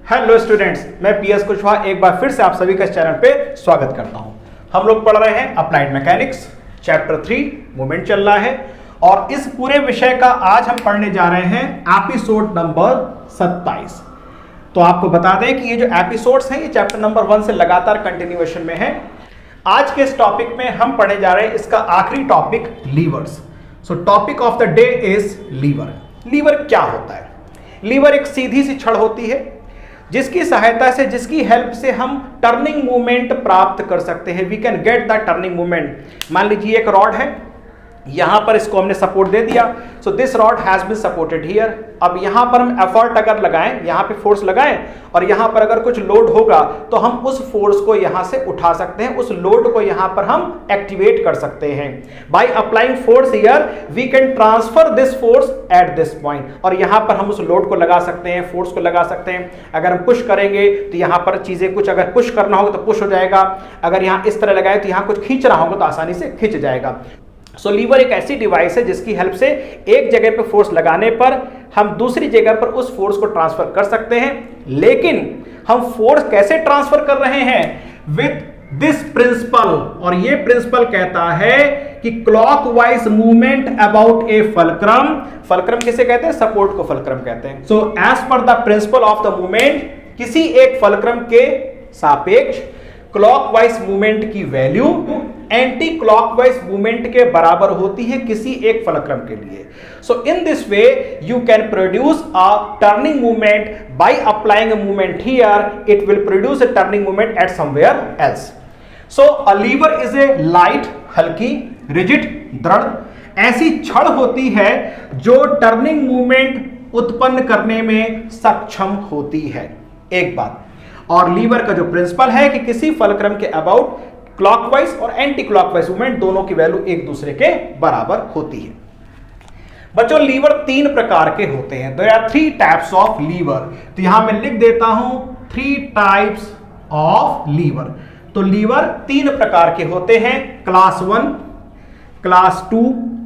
Hello students, मैं PS Kushwaha एक बार फिर से आप सभी का इस चैनल पे स्वागत करता हूं। हम लोग पढ़ रहे हैं अप्लाइड मैकेनिक्स चैप्टर 3 मूवमेंट चल रहा है और इस पूरे विषय का आज हम पढ़ने जा रहे हैं एपिसोड नंबर 27। तो आपको बता दें कि ये जो एपिसोड्स हैं ये चैप्टर नंबर 1 से लगातार कंटिन्यूएशन में है। आज के इस टॉपिक में हम पढ़ने जा रहे हैं इसका आखिरी topic levers. So topic of the day is lever. Lever क्या होता है? लीवर एक सीधी सी छड़ होती है जिसकी सहायता से, जिसकी हेल्प से हम टर्निंग मूवमेंट प्राप्त कर सकते हैं। We can get the turning movement. मान लीजिए एक रॉड है, यहां पर इसको हमने सपोर्ट दे दिया। So this rod has been supported here. अब यहां पर हम एफर्ट अगर लगाएं, यहां पे फोर्स लगाएं और यहां पर अगर कुछ लोड होगा तो हम उस फोर्स को यहां से उठा सकते हैं, उस लोड को यहां पर हम एक्टिवेट कर सकते हैं। By applying force here we can transfer this force at this point. और यहां पर हम उस लोड को लगा सकते हैं, फोर्स को लगा सकते हैं। अगर हम पुश करेंगे तो यहां पर चीजें कुछ, अगर पुश करना होगा तो पुश हो जाएगा, अगर यहां इस तरह लगाए तो यहां कुछ खींचना होगा तो आसानी से खींच जाएगा। सो लीवर एक ऐसी डिवाइस है जिसकी हेल्प से एक जगह पर फोर्स लगाने पर हम दूसरी जगह पर उस फोर्स को ट्रांसफर कर सकते हैं। लेकिन हम फोर्स कैसे ट्रांसफर कर रहे हैं? With this principle. और ये प्रिंसिपल कहता है कि clockwise movement about a fulcrum. Fulcrum किसे कहते हैं? सपोर्ट को फलक्रम कहते हैं। So as per the principle of the movement, किसी एक फलक्रम के सापेक्ष क्लॉकवाइज मूवमेंट की वैल्यू एंटी क्लॉकवाइज मूवमेंट के बराबर होती है किसी एक फलक्रम के लिए। So in this way you can produce a turning movement by applying a movement here, it will produce a turning movement at somewhere else. So a lever is a light, हल्की, rigid, दृढ़ ऐसी छड़ होती है जो turning movement उत्पन्न करने में सक्षम होती है। एक बात, और लीवर का जो प्रिंसिपल है कि किसी फलक्रम के अबाउट क्लॉकवाइज और एंटी क्लॉकवाइज मूवमेंट दोनों की वैल्यू एक दूसरे के बराबर होती है। बच्चों, लीवर 3 प्रकार के होते हैं। There are 3 types of lever. तो यहां मैं लिख देता हूं 3 टाइप्स ऑफ लीवर। तो लीवर 3 प्रकार के होते हैं, क्लास 1, क्लास 2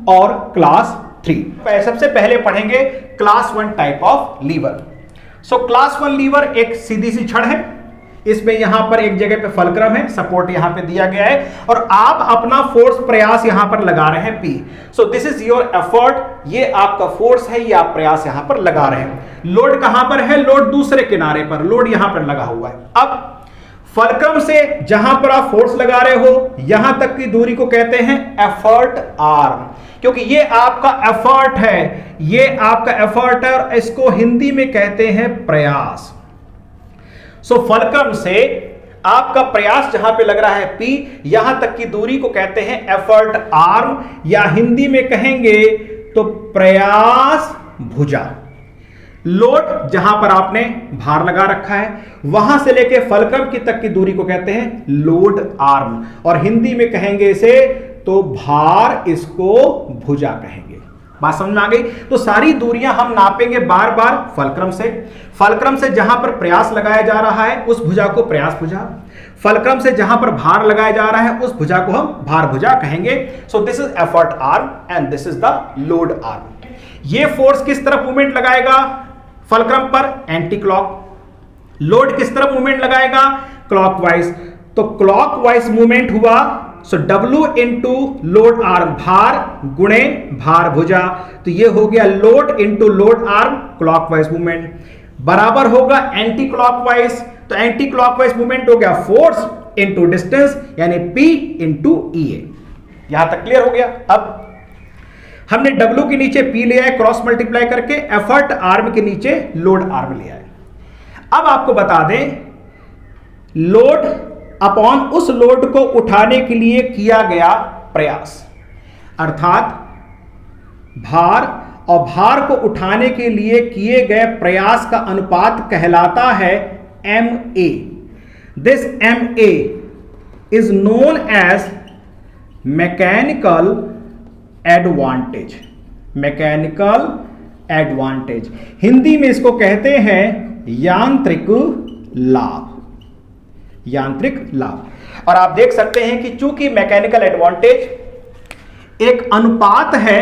और क्लास 3। सबसे पहले पढ़ेंगे class 1 type of lever. So class 1 lever एक सीधी सी छड़ है, इसमें यहां पर एक जगह पे फलक्रम है, सपोर्ट यहां पे दिया गया है और आप अपना फोर्स प्रयास यहां पर लगा रहे हैं P। So this is your effort, ये आपका फोर्स है, ये आप प्रयास यहां पर लगा रहे हैं। लोड कहां पर है? लोड दूसरे किनारे पर, लोड यहां पर लगा हुआ है। अब फलक्रम से जहां पर आप फोर्स लगा रहे हो यहां तक की दूरी को कहते हैं एफर्ट आर्म, क्योंकि ये आपका एफर्ट है, ये आपका एफर्ट है और इसको हिंदी में कहते हैं प्रयास। सो फलक्रम से आपका प्रयास जहां पे लग रहा है P, यहां तक की दूरी को कहते हैं एफर्ट आर्म, या हिंदी में कहेंगे तो प्रयास भुजा। लोड जहां पर आपने भार लगा रखा है वहां से लेके फलक्रम की तक की दूरी को कहते हैं लोड आर्म, और हिंदी में कहेंगे इसे तो भार, इसको भुजा कहेंगे। बात समझ में आ गई? तो सारी दूरियां हम नापेंगे बार बार फलक्रम से। फलक्रम से जहां पर प्रयास लगाया जा रहा है उस भुजा को प्रयास भुजा, फलक्रम से जहां पर भार लगाया जा रहा है उस भुजा को हम भार भुजा कहेंगे। So this is effort arm and this is the load arm. ये फोर्स किस तरफ मूवमेंट लगाएगा? फलक्रम पर एंटी क्लॉक। लोड किस तरफ मूवमेंट लगाएगा? क्लॉकवाइज। तो क्लॉकवाइज मूवमेंट हुआ, सो W इंटू लोड आर्म, भार गुणे भार भुजा, तो ये हो गया load into load arm clockwise movement, बराबर होगा एंटी क्लॉकवाइज। तो एंटी क्लॉकवाइज मूवमेंट हो गया फोर्स इंटू डिस्टेंस, यानी P इंटू EA। यहां तक क्लियर हो गया? अब हमने W के नीचे P लिया है क्रॉस मल्टीप्लाई करके, एफर्ट आर्म के नीचे लोड आर्म लिया है। अब आपको बता दें, लोड अपॉन उस लोड को उठाने के लिए किया गया प्रयास, अर्थात भार और भार को उठाने के लिए किए गए प्रयास का अनुपात कहलाता है MA। दिस MA is known as mechanical advantage. Mechanical advantage, Hindi में इसको कहते हैं यांत्रिक लाभ। यांत्रिक लाभ। और आप देख सकते हैं कि चूंकि मैकेनिकल एडवांटेज एक अनुपात है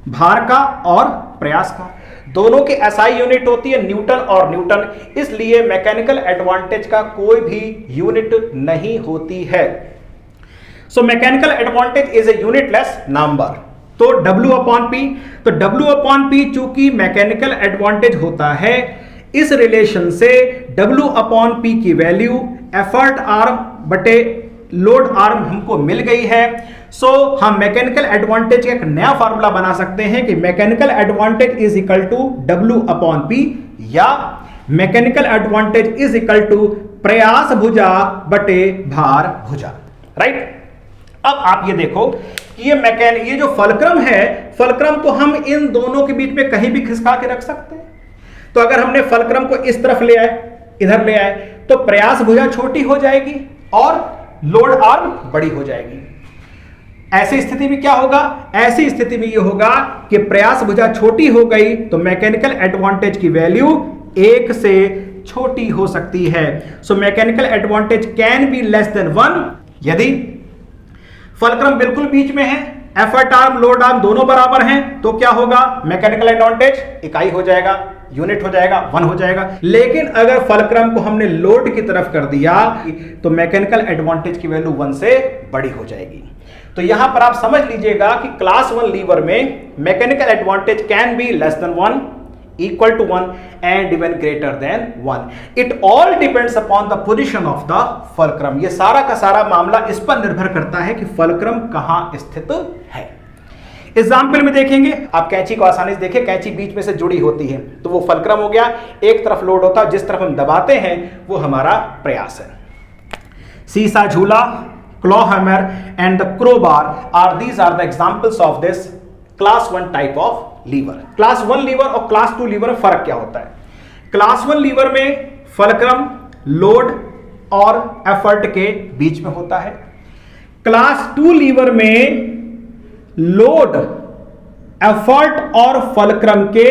भार का और प्रयास का, दोनों की एसआई यूनिट होती है न्यूटन और न्यूटन, इसलिए मैकेनिकल एडवांटेज का कोई भी यूनिट नहीं होती है। So mechanical advantage is a unitless number. तो W अपॉन P, तो W अपॉन P चूंकि मैकेनिकल एडवांटेज होता है, इस रिलेशन से W अपॉन P की वैल्यू एफर्ट आर्म बटे लोड आर्म हमको मिल गई है। सो हम मैकेनिकल एडवांटेज का एक नया फॉर्मूला बना सकते हैं कि mechanical advantage is equal to W upon P, या mechanical advantage is equal to प्रयास भुजा बटे भार भुजा, राइट। अब आप ये देखो कि ये जो फलक्रम है, फलक्रम को हम इन दोनों के बीच में कहीं भी खिसका के रख सकते हैं। तो अगर हमने फलक्रम को इस तरफ ले आए, इधर ले आए, तो प्रयास भुजा छोटी हो जाएगी और लोड आर्म बड़ी हो जाएगी। ऐसी स्थिति में क्या होगा? ऐसी स्थिति में ये होगा कि प्रयास भुजा छोटी हो गई तो मैकेनिकल एडवांटेज की वैल्यू 1 से छोटी हो सकती है। So mechanical advantage can be less than 1 यदि फलक्रम बिल्कुल बीच में है, एफर्ट आर्म लोड आर्म दोनों बराबर हैं, तो क्या होगा? मैकेनिकल एडवांटेज इकाई हो जाएगा, यूनिट हो जाएगा, 1 हो जाएगा। लेकिन अगर फलक्रम को हमने लोड की तरफ कर दिया तो मैकेनिकल एडवांटेज की वैल्यू 1 से बड़ी हो जाएगी। तो यहां पर आप समझ लीजिएगा कि क्लास 1 लीवर में mechanical advantage can be less than 1, equal to 1 and even greater than 1. It all depends upon the position of the fulcrum. ये सारा का सारा मामला इस पर निर्भर करता है कि फलक्रम कहां स्थित है। एग्जाम्पल में देखेंगे, आप कैंची को आसानी से देखिए, कैंची बीच में से जुड़ी होती है, तो वो फलक्रम हो गया, एक तरफ लोड होता है, जिस तरफ हम दबाते हैं वो हमारा प्रयास है। सीसा झूला, claw hammer and the crowbar are these are the examples of this class 1 type of lever. Class 1 lever और क्लास 2 लीवर में फर्क क्या होता है? क्लास 1 लीवर में फलक्रम लोड और एफर्ट के बीच में होता है। क्लास 2 लीवर में लोड एफर्ट और फलक्रम के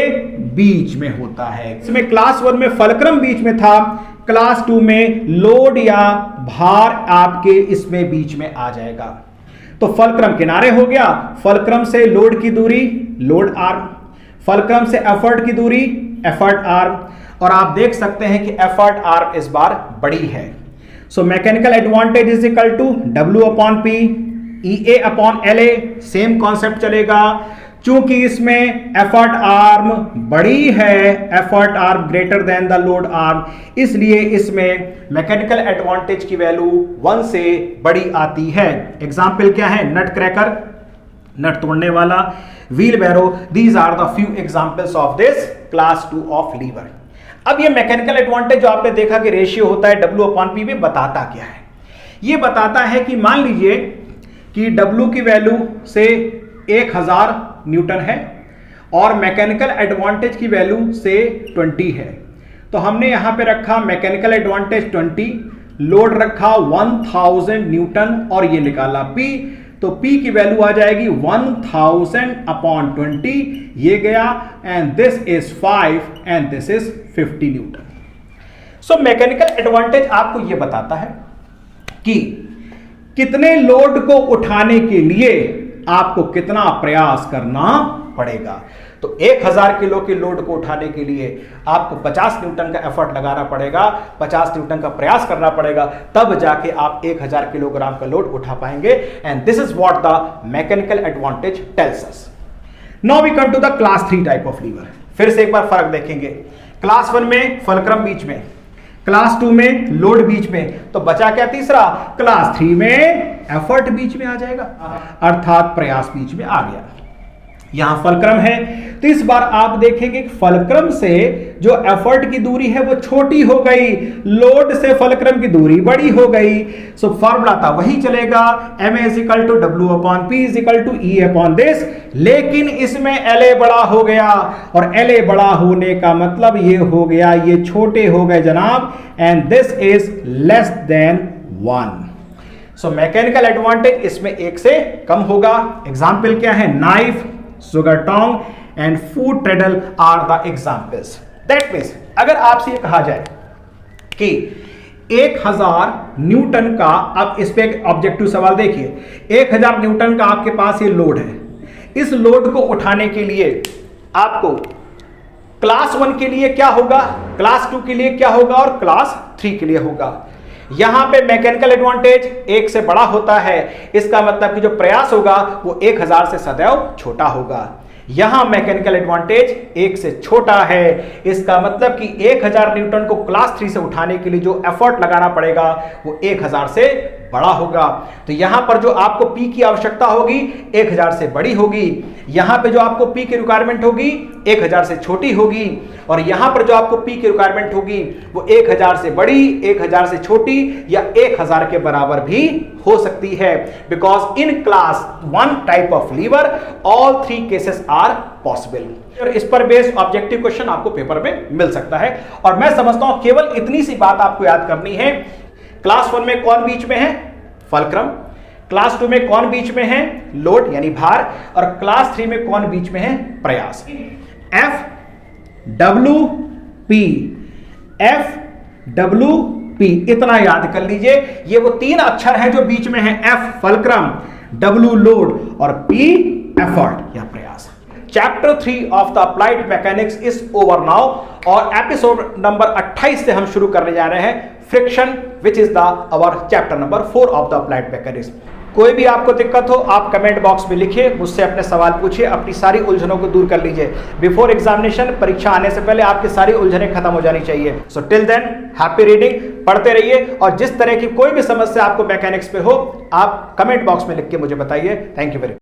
बीच में होता है। इसमें क्लास 1 में फलक्रम बीच में था, क्लास 2 में लोड या भार आपके इसमें बीच में आ जाएगा। तो फलक्रम किनारे हो गया, फलक्रम से लोड की दूरी लोड आर्म, फलक्रम से एफर्ट की दूरी एफर्ट आर्म, और आप देख सकते हैं कि एफर्ट आर्म इस बार बड़ी है। So mechanical advantage is equal to W upon P, EA upon LA, same concept चलेगा। चूंकि इसमें एफर्ट आर्म बड़ी है, effort arm greater than the load arm, इसलिए इसमें मैकेनिकल एडवांटेज की वैल्यू 1 से बड़ी आती है। एग्जाम्पल क्या है? नट क्रैकर, नट तोड़ने वाला, wheelbarrow, these are the few examples of this class 2 of lever. अब ये मैकेनिकल एडवांटेज जो आपने देखा कि रेशियो होता है W अपॉन P में, बताता क्या है? ये बताता है कि मान लीजिए कि W की वैल्यू से 1000 न्यूटन है और मैकेनिकल एडवांटेज की वैल्यू से 20 है, तो हमने यहां पे रखा मैकेनिकल एडवांटेज 20, लोड रखा 1000 न्यूटन और ये निकाला P, तो P की वैल्यू आ जाएगी 1000 अपॉन 20, ये गया, and this is 5 and this is 50 Newton. So mechanical advantage आपको ये बताता है कि कितने लोड को उठाने के लिए आपको कितना प्रयास करना पड़ेगा। तो 1000 किलो के लोड को उठाने के लिए आपको 50 न्यूटन का एफर्ट लगाना पड़ेगा, 50 न्यूटन का प्रयास करना पड़ेगा, तब जाके आप 1000 किलोग्राम का लोड उठा पाएंगे। And this is what the mechanical advantage tells us. Now we come to the class 3 type of lever. फिर से एक बार फर्क देखेंगे। क्लास 1 में फलक्रम बीच में, क्लास 2 में लोड बीच में, तो बचा क्या तीसरा? क्लास 3 में एफर्ट बीच में आ जाएगा, अर्थात प्रयास बीच में आ गया। यहां फलक्रम है, तो इस बार आप देखेंगे कि फलक्रम से जो एफर्ट की दूरी है वो छोटी हो गई, लोड से फलक्रम की दूरी बड़ी हो गई। सो फॉर्मूला था वही चलेगा, Ma is equal to W upon P is equal to E upon this, लेकिन इसमें LA बड़ा हो गया, और LA बड़ा होने का मतलब ये हो गया ये छोटे हो गए जनाब, and this is less than 1। So mechanical advantage इसमें 1 से कम होगा। एग्जाम्पल क्या है? Knife, sugar tong and foot treadle are the examples. That means अगर आपसे ये कहा जाए कि 1000 न्यूटन का, अब इस पे ऑब्जेक्टिव सवाल देखिए, 1000 न्यूटन का आपके पास ये लोड है, इस लोड को उठाने के लिए आपको क्लास 1 के लिए क्या होगा, क्लास 2 के लिए क्या होगा और क्लास 3 के लिए होगा। यहां पे मैकेनिकल एडवांटेज 1 से बड़ा होता है, इसका मतलब कि जो प्रयास होगा वो 1000 से सदैव छोटा होगा। यहां मैकेनिकल एडवांटेज 1 से छोटा है, इसका मतलब कि 1000 न्यूटन को क्लास 3 से उठाने के लिए जो एफर्ट लगाना पड़ेगा वो 1000 से बड़ा होगा। तो यहां पर जो आपको पी की आवश्यकता होगी 1000 से बड़ी होगी, यहां पे जो आपको पी की रिक्वायरमेंट होगी 1000 से छोटी होगी, और यहां पर जो आपको पी की रिक्वायरमेंट होगी वो 1000 से बड़ी, 1000 से छोटी या 1000 के बराबर भी हो सकती है। Because in class 1 type of lever all 3 cases are possible. इस पर बेस्ड ऑब्जेक्टिव क्वेश्चन आपको पेपर में मिल सकता है, और मैं समझता हूं केवल इतनी सी बात आपको याद करनी है। क्लास 1 में कौन बीच में है, फलक्रम। क्लास 2 में कौन बीच में है, लोड यानी भार। और क्लास 3 में कौन बीच में है, प्रयास। F W P, F W P, इतना याद कर लीजिए। ये वो 3 अक्षर हैं जो बीच में है, एफ फलक्रम, डब्ल्यू लोड और पी एफर्ट या प्रयास। Chapter 3 of the applied mechanics is over now, और एपिसोड नंबर 28 से हम शुरू करने जा रहे हैं friction, which is the our chapter number 4 of the applied mechanics. कोई भी आपको दिक्कत हो आप कमेंट बॉक्स में लिखिए, मुझसे अपने सवाल पूछिए, अपनी सारी उलझनों को दूर कर लीजिए। बिफोर एग्जामिनेशन, परीक्षा आने से पहले आपकी सारी उलझनें खत्म हो जानी चाहिए। So till than happy reading, पढ़ते रहिए, और जिस तरह की कोई भी समस्या आपको मैकेनिक्स पे हो आप कमेंट बॉक्स में लिख के मुझे बताइए। Thank you very much.